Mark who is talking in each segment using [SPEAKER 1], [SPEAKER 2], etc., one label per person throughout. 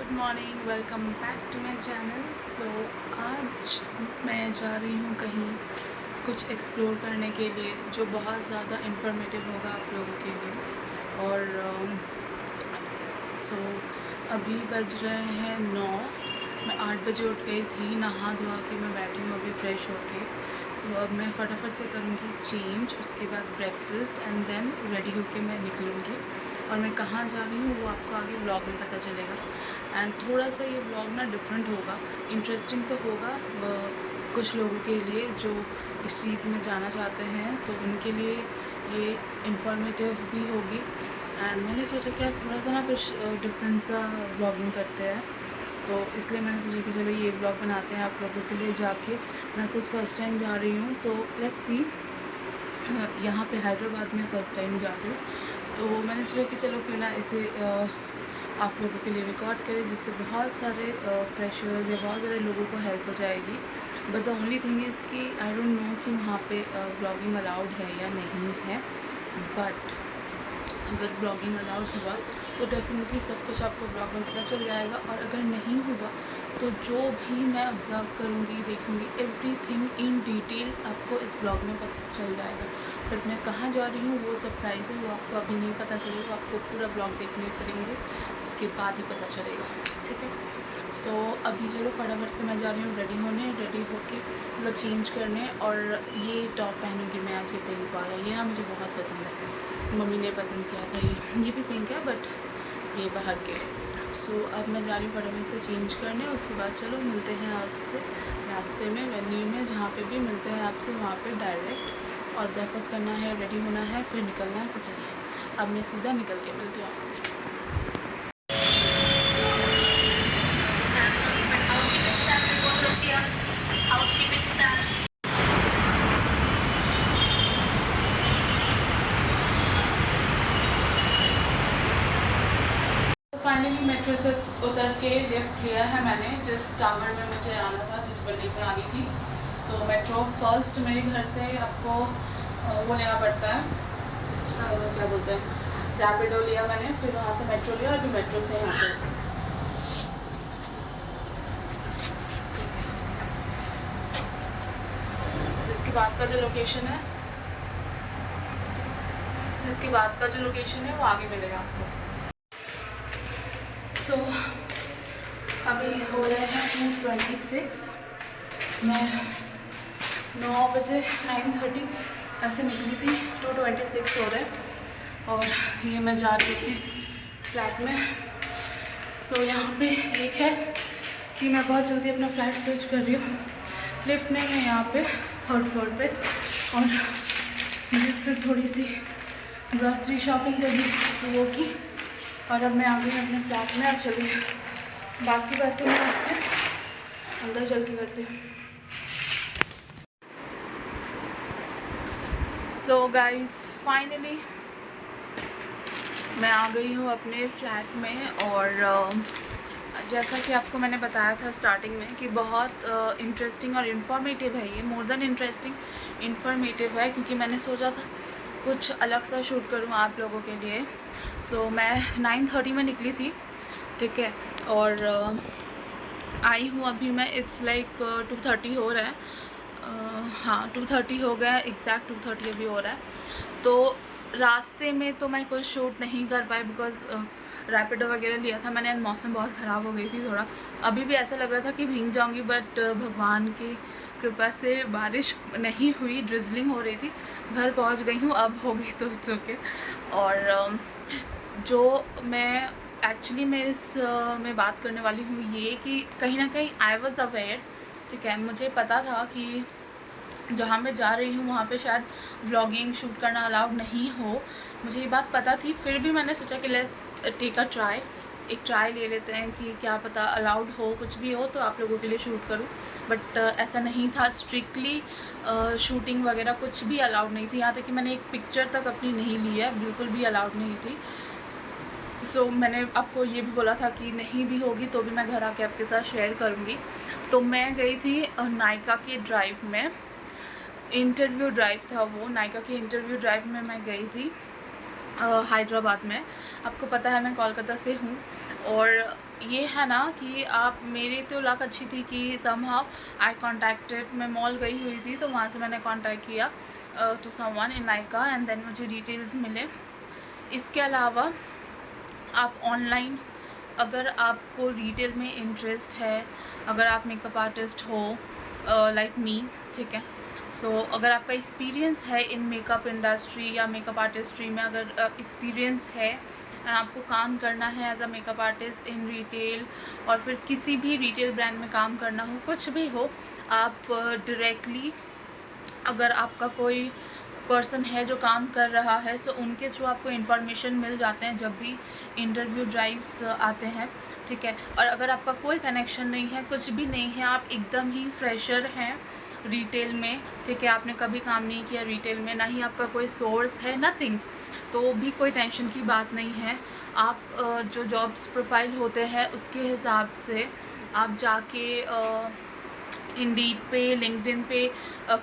[SPEAKER 1] Good morning, welcome back to my channel. So आज मैं जा रही हूँ कहीं कुछ एक्सप्लोर करने के लिए जो बहुत ज़्यादा इन्फॉर्मेटिव होगा आप लोगों के लिए। और सो अभी बज रहे हैं 9। मैं 8 बजे उठ गई थी, नहा धोआ के मैं बैठी हूँ अभी फ्रेश होके। सो अब मैं फटाफट से करूँगी चेंज, उसके बाद ब्रेकफास्ट एंड देन रेडी होके मैं निकलूँगी। और मैं कहाँ जा रही हूँ वो आपको आगे व्लॉग में पता चलेगा। एंड थोड़ा सा ये व्लॉग ना डिफरेंट होगा, इंटरेस्टिंग तो होगा कुछ लोगों के लिए जो इस चीज़ में जाना चाहते हैं, तो उनके लिए ये इंफॉर्मेटिव भी होगी। एंड मैंने सोचा कि आज थोड़ा सा ना कुछ डिफरेंट सा व्लॉगिंग करते हैं, तो इसलिए मैंने सोचा कि चलो ये व्लॉग बनाते हैं आप लोगों के लिए जाके। मैं खुद फर्स्ट टाइम जा रही हूँ, सो लेट्स सी। यहाँ पे हैदराबाद में फ़र्स्ट टाइम जा रही हूँ, तो मैंने सोचा कि चलो क्यों ना इसे आप लोगों के लिए रिकॉर्ड करें, जिससे बहुत सारे फ्रेशर्स या बहुत सारे लोगों को हेल्प हो जाएगी। But the only thing is कि आई डोंट नो कि वहाँ पे ब्लॉगिंग अलाउड है या नहीं है। बट अगर ब्लॉगिंग अलाउड हुआ तो डेफिनेटली सब कुछ आपको ब्लॉग में पता चल जाएगा, और अगर नहीं हुआ तो जो भी मैं ऑब्ज़र्व करूँगी, देखूँगी, एवरीथिंग इन डिटेल आपको इस ब्लॉग में पता चल जाएगा। बट मैं कहाँ जा रही हूँ वो सरप्राइज़ है, वो आपको अभी नहीं पता चलेगा, आपको पूरा ब्लॉग देखने पड़ेंगे, उसके बाद ही पता चलेगा, ठीक है। सो अभी चलो फटाफट से मैं जा रही हूँ रेडी होने, रेडी होके मतलब चेंज करने। और ये टॉप पहनूँगी मैं आज, ये पिंक वाला, ये ना मुझे बहुत पसंद है, मम्मी ने पसंद किया था। ये भी पिंक है बट ये बाहर के लिए। सो अब मैं जा रही हूँ फटाफट से चेंज करने, उसके बाद चलो मिलते हैं आपसे रास्ते में, वेन्यू में, जहाँ पे भी मिलते हैं आपसे वहाँ पे डायरेक्ट। और ब्रेकफास्ट करना है, रेडी होना है, फिर निकलना है। सो चलिए अब मैं सीधा निकल के मिलती हूँ आपसे। फाइनली मेट्रो से उतर के लिफ्ट लिया है मैंने, जिस टावर में मुझे आना था, जिस बिल्डिंग में आनी थी। सो मेट्रो फर्स्ट मेरे घर से आपको वो लेना पड़ता है, क्या बोलते हैं, रैपिडो लिया मैंने, फिर वहाँ से मेट्रो लिया, और अभी मेट्रो से यहाँ पे। सो इसके बाद का जो लोकेशन है, वो आगे मिलेगा आपको। सो अभी हो रहे हैं 2:26। मैं 9 बजे 9:30 ऐसे निकली थी, 2:26 हो रहे हैं। और ये मैं जा रही थी फ्लैट में। सो यहाँ पे एक है कि मैं बहुत जल्दी अपना फ्लैट स्विच कर रही हूँ, लिफ्ट में मैं यहाँ पे 3rd फ्लोर पे। और मुझे फिर थोड़ी सी ग्रॉसरी शॉपिंग करनी तो वो की, और अब मैं आ गई अपने फ्लैट में। और चलिए बाकी बातें मैं आपसे अंदर चल के करती हूँ। सो गाइस फाइनली मैं आ गई हूँ अपने फ्लैट में। और जैसा कि आपको मैंने बताया था स्टार्टिंग में कि बहुत इंटरेस्टिंग और इन्फॉर्मेटिव है ये, मोर देन इंटरेस्टिंग, इन्फॉर्मेटिव है, क्योंकि मैंने सोचा था कुछ अलग सा शूट करूँ आप लोगों के लिए। सो मैं 9:30 में निकली थी, ठीक है, और आई हूँ अभी मैं, इट्स लाइक 2:30 हो रहा है। हाँ 2:30 हो गया, एग्जैक्ट 2:30 अभी हो रहा है। तो रास्ते में तो मैं कुछ शूट नहीं कर पाई, बिकॉज़ रैपिडो वगैरह लिया था मैंने, मौसम बहुत ख़राब हो गई थी थोड़ा। अभी भी ऐसा लग रहा था कि भीग जाऊंगी, बट भगवान की कृपा से बारिश नहीं हुई, ड्रिजलिंग हो रही थी। घर पहुंच गई हूँ, अब हो गई तो इट्स ओके। और जो मैं एक्चुअली मैं इस में बात करने वाली हूँ ये कि कहीं ना कहीं आई वॉज़ अवेयर, ठीक है, मुझे पता था कि जहाँ मैं जा रही हूँ वहाँ पे शायद व्लॉगिंग शूट करना अलाउड नहीं हो, मुझे ये बात पता थी। फिर भी मैंने सोचा कि लेट्स टेक अ ट्राई, एक ट्राई ले लेते हैं कि क्या पता अलाउड हो, कुछ भी हो तो आप लोगों के लिए शूट करूँ। बट ऐसा नहीं था, स्ट्रिक्टली शूटिंग वगैरह कुछ भी अलाउड नहीं थी। यहाँ तक कि मैंने एक पिक्चर तक अपनी नहीं ली है, बिल्कुल भी अलाउड नहीं थी। सो मैंने आपको ये भी बोला था कि नहीं भी होगी तो भी मैं घर आके आपके साथ शेयर करूँगी। तो मैं गई थी नायका के ड्राइव में, इंटरव्यू ड्राइव था वो, नायका के इंटरव्यू ड्राइव में मैं गई थी हैदराबाद में। आपको पता है मैं कोलकाता से हूँ, और ये है ना कि आप, मेरी तो लक अच्छी थी कि समहाउ आई कॉन्टैक्टेड, मैं मॉल गई हुई थी तो वहाँ से मैंने कांटेक्ट किया to someone in Nykaa and then मुझे डिटेल्स मिले। इसके अलावा आप ऑनलाइन, अगर आपको रिटेल में इंटरेस्ट है, अगर आप मेकअप आर्टिस्ट हो लाइक मी, ठीक है, सो अगर आपका एक्सपीरियंस है इन मेकअप इंडस्ट्री या मेकअप आर्टिस्ट्री में, अगर एक्सपीरियंस है एंड आपको काम करना है as a makeup artist in retail, और फिर किसी भी रिटेल ब्रांड में काम करना हो, कुछ भी हो, आप डायरेक्टली, अगर आपका कोई पर्सन है जो काम कर रहा है, सो उनके थ्रू आपको इन्फॉर्मेशन मिल जाते हैं जब भी इंटरव्यू ड्राइव्स आते हैं, ठीक है। और अगर आपका कोई कनेक्शन नहीं है, कुछ भी नहीं है, आप एकदम ही फ्रेशर हैं रिटेल में, ठीक है, आपने कभी काम नहीं किया रिटेल में, ना ही आपका कोई सोर्स है, नथिंग, तो भी कोई टेंशन की बात नहीं है। आप जो जॉब्स प्रोफाइल होते हैं उसके हिसाब से आप जाके इंडीड पे, लिंक्डइन पे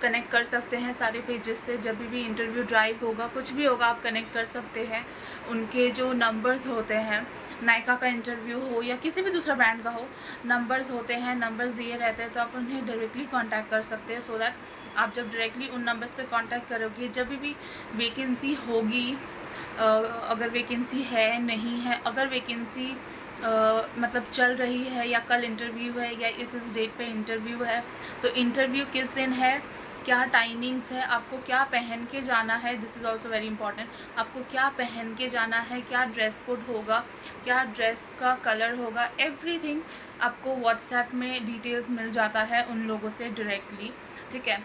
[SPEAKER 1] कनेक्ट कर सकते हैं सारे पेजेस से। जब भी इंटरव्यू ड्राइव होगा, कुछ भी होगा, आप कनेक्ट कर सकते हैं। उनके जो नंबर्स होते हैं, नायका का इंटरव्यू हो या किसी भी दूसरा ब्रांड का हो, नंबर्स होते हैं, नंबर्स दिए रहते हैं, तो आप उन्हें डायरेक्टली कांटेक्ट कर सकते हैं। सो दैट आप जब डायरेक्टली उन नंबर्स पे कांटेक्ट करोगे, जब भी वैकेंसी होगी, अगर वैकेंसी है, नहीं है, अगर वैकेंसी मतलब चल रही है या कल इंटरव्यू है या इस डेट पे इंटरव्यू है, तो इंटरव्यू किस दिन है, क्या टाइमिंग्स है, आपको क्या पहन के जाना है, this is also very important. आपको क्या पहन के जाना है, क्या ड्रेस कोड होगा, क्या ड्रेस का कलर होगा, एवरीथिंग आपको व्हाट्सएप में डिटेल्स मिल जाता है उन लोगों से डायरेक्टली, ठीक है।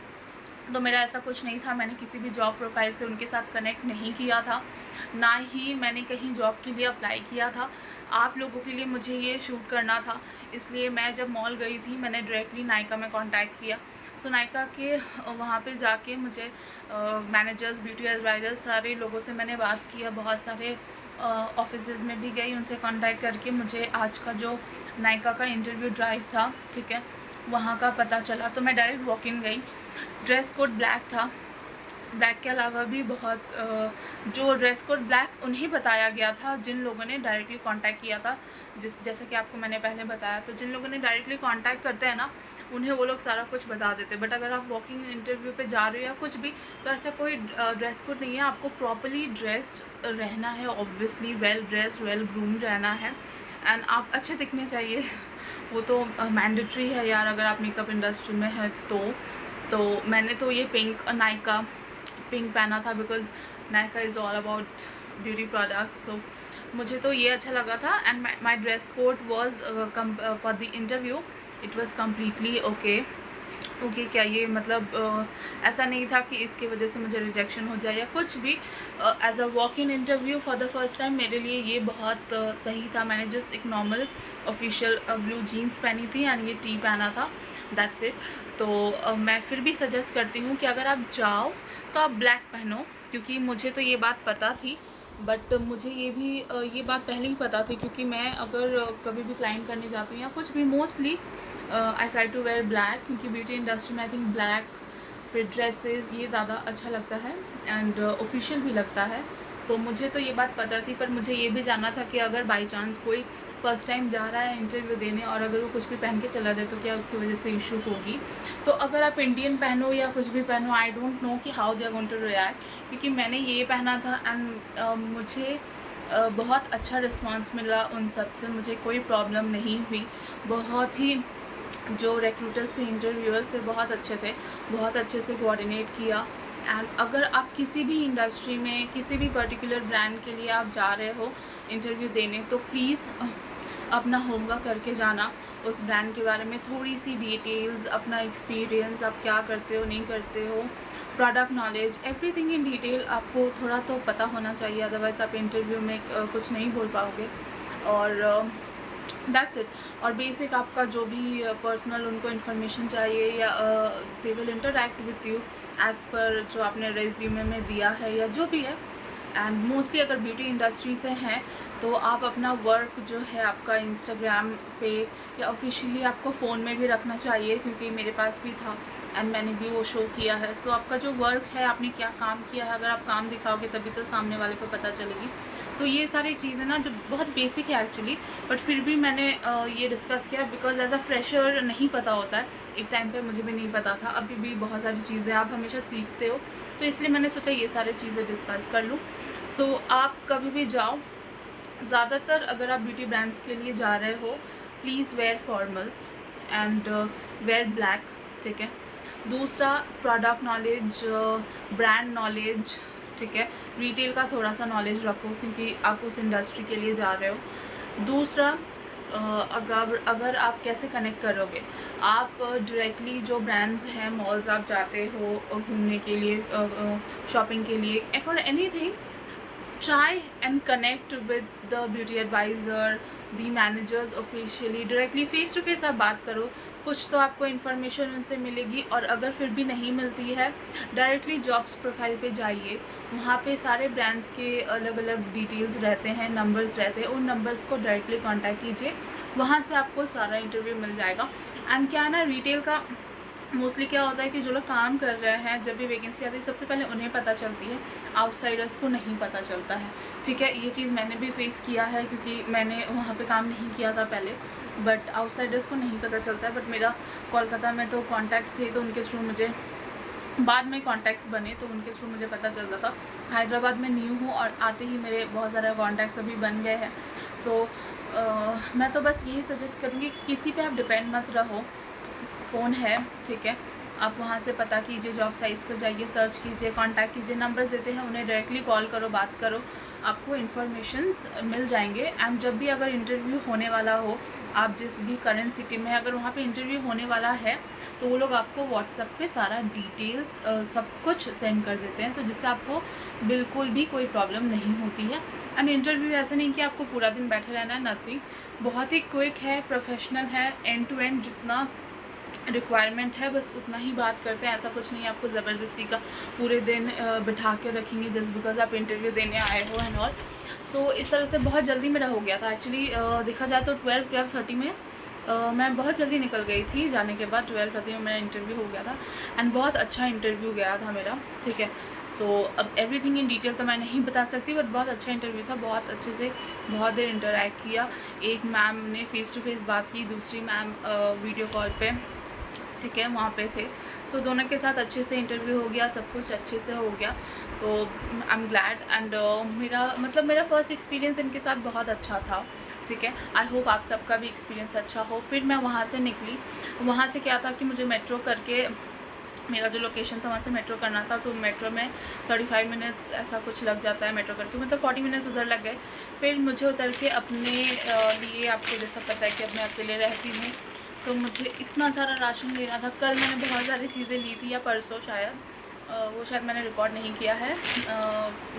[SPEAKER 1] तो मेरा ऐसा कुछ नहीं था, मैंने किसी भी जॉब प्रोफाइल से उनके साथ कनेक्ट नहीं किया था, ना ही मैंने कहीं जॉब के लिए अप्लाई किया था। आप लोगों के लिए मुझे ये शूट करना था, इसलिए मैं जब मॉल गई थी मैंने डायरेक्टली नायका में कांटेक्ट किया। सो नायका के वहाँ पे जाके मुझे मैनेजर्स, ब्यूटी एडवाइजर्स, सारे लोगों से मैंने बात किया, बहुत सारे ऑफिसेज़ में भी गई, उनसे कांटेक्ट करके मुझे आज का जो नायका का इंटरव्यू ड्राइव था, ठीक है, वहाँ का पता चला। तो मैं डायरेक्ट वॉक इन गई। ड्रेस कोड ब्लैक था। ब्लैक के अलावा भी बहुत जो ड्रेस कोड ब्लैक उन्हें बताया गया था जिन लोगों ने डायरेक्टली कांटेक्ट किया था, जैसे कि आपको मैंने पहले बताया, तो जिन लोगों ने डायरेक्टली कांटेक्ट करते हैं ना, उन्हें वो लोग सारा कुछ बता देते। बट अगर आप वॉकिंग इंटरव्यू पे जा रहे हो या कुछ भी, तो ऐसा कोई ड्रेस कोड नहीं है। आपको प्रॉपरली ड्रेस्ड रहना है, obviously well dressed, well groomed रहना है, एंड आप अच्छे दिखने चाहिए। वो तो मैंडेटरी है यार, अगर आप मेकअप इंडस्ट्री में है तो मैंने तो ये नायका पिंक पहना था, because Nykaa is all about beauty products. So मुझे तो ये अच्छा लगा था, and my dress code was for the interview, it was completely okay. क्या ये मतलब ऐसा नहीं था कि इसकी वजह से मुझे रिजेक्शन हो जाए या कुछ भी। As a walk in interview for the first time मेरे लिए ये बहुत सही था। मैंने जस्ट एक नॉर्मल ऑफिशियल ब्लू जीन्स पहनी थी एंड ये टी पहना था, दैट्स इट। तो मैं फिर भी सजेस्ट करती हूँ कि अगर आप जाओ तो आप ब्लैक पहनो, क्योंकि मुझे तो ये बात पता थी, बट मुझे ये बात पहले ही पता थी, क्योंकि मैं अगर कभी भी क्लाइंट करने जाती हूँ या कुछ भी, mostly I try to wear black, क्योंकि ब्यूटी इंडस्ट्री में आई थिंक ब्लैक फिर ड्रेसेस ये ज़्यादा अच्छा लगता है एंड ऑफिशियल भी लगता है। तो मुझे तो ये बात पता थी, पर मुझे ये भी जानना था कि अगर बाई चांस कोई फ़र्स्ट टाइम जा रहा है इंटरव्यू देने और अगर वो कुछ भी पहन के चला जाए तो क्या उसकी वजह से इशू होगी। तो अगर आप इंडियन पहनो या कुछ भी पहनो, आई डोंट नो कि how they are going to react, क्योंकि मैंने ये पहना था एंड मुझे बहुत अच्छा रिस्पांस मिला उन सब से, मुझे कोई प्रॉब्लम नहीं हुई। बहुत ही जो रिक्रूटर्स थे, इंटरव्यूअर्स थे, बहुत अच्छे थे, बहुत अच्छे से कोऑर्डिनेट किया। एंड अगर आप किसी भी इंडस्ट्री में, किसी भी पर्टिकुलर ब्रांड के लिए आप जा रहे हो इंटरव्यू देने, तो प्लीज़ अपना होमवर्क करके जाना, उस ब्रांड के बारे में थोड़ी सी डिटेल्स, अपना एक्सपीरियंस, आप क्या करते हो, नहीं करते हो, product knowledge, everything in detail आपको थोड़ा तो पता होना चाहिए, अदरवाइज़ आप इंटरव्यू में कुछ नहीं बोल पाओगे। और दैट्स इट। और बेसिक आपका जो भी पर्सनल उनको इन्फॉर्मेशन चाहिए, या they will interact with you as per जो आपने रेज्यूमे में दिया है या जो भी है। एंड मोस्टली अगर ब्यूटी इंडस्ट्री से हैं तो आप अपना वर्क जो है आपका इंस्टाग्राम पे या ऑफिशियली आपको फ़ोन में भी रखना चाहिए, क्योंकि मेरे पास भी था एंड मैंने भी वो शो किया है। सो आपका जो वर्क है, आपने क्या काम किया है, अगर आप काम दिखाओगे तभी तो सामने वाले को पता चलेगी। तो ये सारी चीज़ें ना जो बहुत बेसिक है एक्चुअली, बट फिर भी मैंने ये डिस्कस किया बिकॉज एज अ फ्रेशर नहीं पता होता है। एक टाइम पे मुझे भी नहीं पता था, अभी भी बहुत सारी चीज़ें आप हमेशा सीखते हो, तो इसलिए मैंने सोचा ये सारी चीज़ें डिस्कस कर लूँ। सो आप कभी भी जाओ, ज़्यादातर अगर आप ब्यूटी ब्रांड्स के लिए जा रहे हो, please wear formals and wear black, ठीक है। दूसरा, प्रोडक्ट नॉलेज, ब्रांड नॉलेज, ठीक है। रिटेल का थोड़ा सा नॉलेज रखो क्योंकि आप उस इंडस्ट्री के लिए जा रहे हो। दूसरा, अगर आप कैसे कनेक्ट करोगे, आप डायरेक्टली जो ब्रांड्स हैं, मॉल्स आप जाते हो घूमने के लिए, शॉपिंग के लिए, for anything, try and connect with the beauty advisor, the managers officially, directly face to face आप बात करो, कुछ तो आपको इन्फॉर्मेशन उनसे मिलेगी। और अगर फिर भी नहीं मिलती है, डायरेक्टली जॉब्स प्रोफाइल पे जाइए, वहाँ पे सारे ब्रांड्स के अलग अलग डिटेल्स रहते हैं, नंबर्स रहते हैं, उन नंबर्स को डायरेक्टली कांटेक्ट कीजिए, वहाँ से आपको सारा इंटरव्यू मिल जाएगा। एंड क्या है ना, रिटेल का मोस्टली क्या होता है कि जो लोग काम कर रहे हैं, जब भी वैकेंसी आती है सबसे पहले उन्हें पता चलती है, आउटसाइडर्स को नहीं पता चलता है, ठीक है। ये चीज़ मैंने भी फेस किया है क्योंकि मैंने वहाँ पे काम नहीं किया था पहले, बट आउटसाइडर्स को नहीं पता चलता है। बट मेरा कोलकाता में तो कॉन्टैक्ट्स थे, तो उनके थ्रू मुझे बाद में कॉन्टैक्ट्स बने, तो उनके थ्रू मुझे पता चलता था। हैदराबाद में न्यू हूँ और आते ही मेरे बहुत सारे कॉन्टैक्ट्स अभी बन गए हैं। सो मैं तो बस यही सजेस्ट करूँगी, किसी पे आप डिपेंड मत रहो। फ़ोन है, ठीक है, आप वहाँ से पता कीजिए, जॉब साइट्स पर जाइए, सर्च कीजिए, कांटेक्ट कीजिए, नंबर्स देते हैं उन्हें डायरेक्टली कॉल करो, बात करो, आपको इन्फॉर्मेशंस मिल जाएंगे। एंड जब भी अगर इंटरव्यू होने वाला हो, आप जिस भी करंट सिटी में अगर वहाँ पे इंटरव्यू होने वाला है, तो वो लोग आपको व्हाट्सएप पे सारा डिटेल्स सब कुछ सेंड कर देते हैं, तो जिससे आपको बिल्कुल भी कोई प्रॉब्लम नहीं होती है। एंड इंटरव्यू ऐसा नहीं कि आपको पूरा दिन बैठे रहना है, नथिंग, बहुत ही क्विक है, प्रोफेशनल है, एंड टू एंड जितना रिक्वायरमेंट है बस उतना ही बात करते हैं। ऐसा कुछ नहीं है आपको ज़बरदस्ती का पूरे दिन बिठा के रखेंगे जस्ट बिकॉज आप इंटरव्यू देने आए हो एंड ऑल। सो इस तरह से बहुत जल्दी मेरा हो गया था एक्चुअली। देखा जाए तो 12:30 में मैं बहुत जल्दी निकल गई थी, जाने के बाद 12:30 में मेरा इंटरव्यू हो गया था एंड बहुत अच्छा इंटरव्यू गया था मेरा, ठीक है। सो अब एवरीथिंग इन डिटेल तो मैं नहीं बता सकती, बट बहुत अच्छा इंटरव्यू था, बहुत अच्छे से बहुत देर इंटरैक्ट किया। एक मैम ने फ़ेस टू फेस बात की, दूसरी मैम वीडियो कॉल पे, ठीक है, वहाँ पे थे। सो दोनों के साथ अच्छे से इंटरव्यू हो गया, सब कुछ अच्छे से हो गया, तो आई एम ग्लैड। एंड मेरा फर्स्ट एक्सपीरियंस इनके साथ बहुत अच्छा था, ठीक है। आई होप आप सबका भी एक्सपीरियंस अच्छा हो। फिर मैं वहाँ से निकली, वहाँ से क्या था कि मुझे मेट्रो करके, मेरा जो लोकेशन था वहाँ से मेट्रो करना था, तो मेट्रो में 35 मिनट्स ऐसा कुछ लग जाता है मेट्रो करके, मतलब 40 मिनट्स उधर लग गए। फिर मुझे उतर के अपने लिए, आपको जैसा पता है कि अब मैं अकेले रहती हूँ, तो मुझे इतना सारा राशन लेना था। कल मैंने बहुत सारी चीज़ें ली थी, या परसों शायद, वो शायद मैंने रिकॉर्ड नहीं किया है,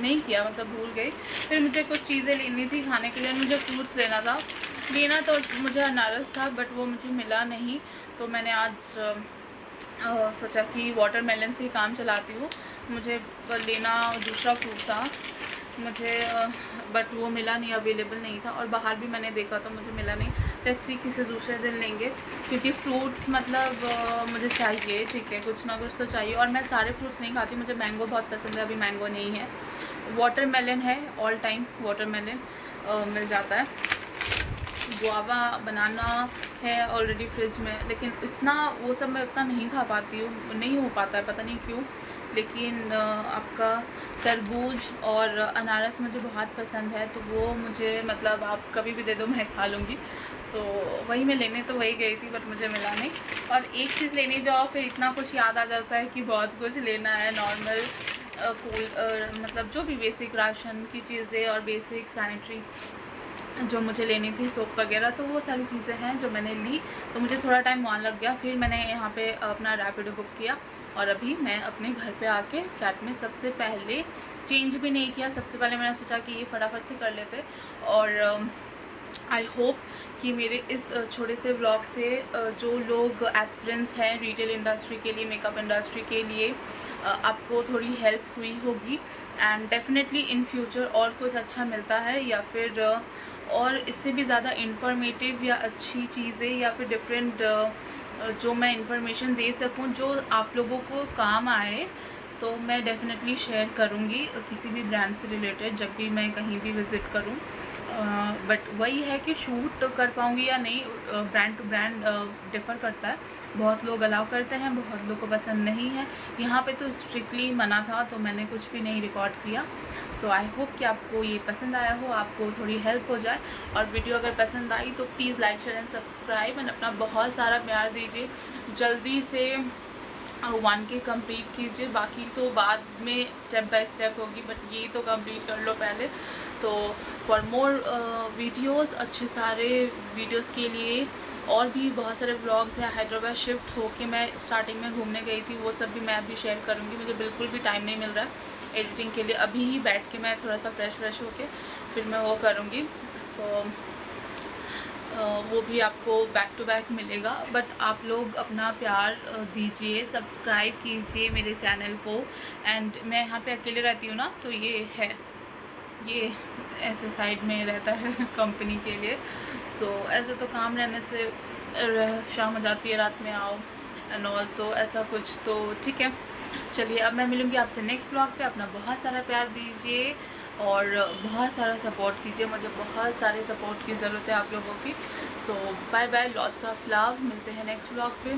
[SPEAKER 1] नहीं किया, मतलब भूल गई। फिर मुझे कुछ चीज़ें लेनी थी खाने के लिए, मुझे फ्रूट्स लेना तो मुझे अनारस था, बट वो मुझे मिला नहीं, तो मैंने आज सोचा कि वाटरमेलन से ही काम चलाती हूँ। मुझे लेना दूसरा फ्रूट था मुझे, बट वो मिला नहीं, अवेलेबल नहीं था, और बाहर भी मैंने देखा तो मुझे मिला नहीं। लेट्स सी, किसी दूसरे दिन लेंगे, क्योंकि फ्रूट्स मतलब मुझे चाहिए, ठीक है, कुछ ना कुछ तो चाहिए। और मैं सारे फ्रूट्स नहीं खाती, मुझे मैंगो बहुत पसंद है, अभी मैंगो नहीं है। वाटरमेलन है, ऑल टाइम वाटरमेलन मिल जाता है। गुआवा बनाना है ऑलरेडी फ्रिज में, लेकिन इतना वो सब मैं उतना नहीं खा पाती हूँ, नहीं हो पाता है, पता नहीं क्यों। लेकिन आपका तरबूज और अनारस मुझे बहुत पसंद है, तो वो मुझे मतलब आप कभी भी दे दो मैं खा लूँगी। तो वही मैं लेने तो वही गई थी, बट मुझे मिला नहीं। और एक चीज़ लेने जाओ फिर इतना कुछ याद आ जाता है कि बहुत कुछ लेना है, नॉर्मल मतलब जो भी बेसिक राशन की चीज़ें और बेसिक सैनिटरी जो मुझे लेनी थी, सोप वगैरह, तो वो सारी चीज़ें हैं जो मैंने ली। तो मुझे थोड़ा टाइम वहाँ लग गया, फिर मैंने यहाँ पे अपना रैपिडो बुक किया, और अभी मैं अपने घर पे आके फ्लैट में सबसे पहले चेंज भी नहीं किया, सबसे पहले मैंने सोचा कि ये फटाफट से कर लेते। और आई होप कि मेरे इस छोटे से व्लॉग से जो लोग एस्पिरेंट्स हैं रिटेल इंडस्ट्री के लिए, मेकअप इंडस्ट्री के लिए, आपको थोड़ी हेल्प हुई होगी। एंड डेफिनेटली इन फ्यूचर और कुछ अच्छा मिलता है, या फिर और इससे भी ज़्यादा इन्फॉर्मेटिव या अच्छी चीज़ें, या फिर डिफरेंट जो मैं इंफॉर्मेशन दे सकूं जो आप लोगों को काम आए, तो मैं डेफ़िनेटली शेयर करूँगी किसी भी ब्रांड से रिलेटेड जब भी मैं कहीं भी विज़िट करूँ। बट वही है कि शूट कर पाऊँगी या नहीं, ब्रांड टू ब्रांड डिफ़र करता है। बहुत लोग अलाउ करते हैं, बहुत लोग को पसंद नहीं है। यहाँ पे तो स्ट्रिक्टली मना था, तो मैंने कुछ भी नहीं रिकॉर्ड किया। सो आई होप कि आपको ये पसंद आया हो, आपको थोड़ी हेल्प हो जाए। और वीडियो अगर पसंद आई तो please like, share and subscribe and अपना बहुत सारा प्यार दीजिए। जल्दी से 1K कंप्लीट कीजिए, बाकी तो बाद में स्टेप बाय स्टेप होगी, बट ये तो कंप्लीट कर लो पहले। तो फॉर मोर वीडियोस, अच्छे सारे वीडियोस के लिए और भी बहुत सारे व्लॉग्स हैं। हैदराबाद शिफ्ट होके मैं स्टार्टिंग में घूमने गई थी, वो सब भी मैं अभी शेयर करूँगी। मुझे बिल्कुल भी टाइम नहीं मिल रहा है एडिटिंग के लिए। अभी ही बैठ के मैं थोड़ा सा फ्रेश होके फिर मैं वो करूँगी। सो वो भी आपको बैक टू बैक मिलेगा। बट आप लोग अपना प्यार दीजिए, सब्सक्राइब कीजिए मेरे चैनल को। एंड मैं यहाँ पे अकेले रहती हूँ ना, तो ये ऐसे साइड में रहता है कंपनी के लिए। सो ऐसे तो काम रहने से शाम हो जाती है, रात में आओ एंड ऑल, तो ऐसा कुछ तो ठीक है। चलिए, अब मैं मिलूँगी आपसे नेक्स्ट व्लॉग पे। अपना बहुत सारा प्यार दीजिए और बहुत सारा सपोर्ट कीजिए, मुझे बहुत सारे सपोर्ट की ज़रूरत है आप लोगों की। So bye bye, lots of love, मिलते हैं नेक्स्ट व्लॉग पे।